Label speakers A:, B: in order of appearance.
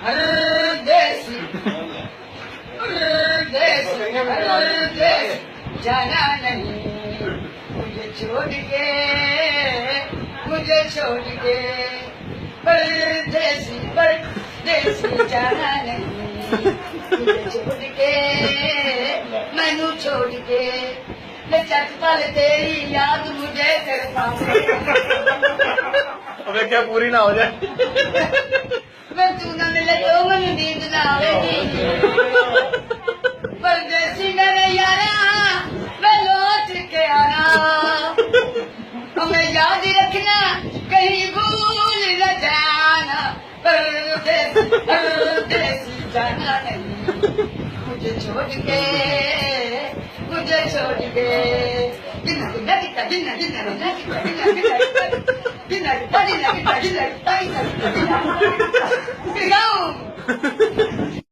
A: परदेसी परदेसी परदेसी जाना नहीं मुझे छोड़ के परदेसी परदेसी जाना नहीं मुझे छोड़ के मैनू छोड़ के मैं चट पल तेरी याद मुझे तेरे पास
B: अबे क्या पूरी ना हो जाए
A: मैं तू ना मिले तो मन नींद ना आवेगी परदेसी मेरे यारा मैं लौट के आना हमें याद रखना कहीं भूल न जाना परदेसी परदेसी जाना नहीं मुझे छोड़ के गिन्ना गिन्ना गिन्ना गिन्ना गिन्ना गिन्ना गिन्ना गिन्ना गिन्ना गिन्ना गिन्ना गिन्ना गिन्ना गिन्ना गिन्ना गिन्ना गिन्ना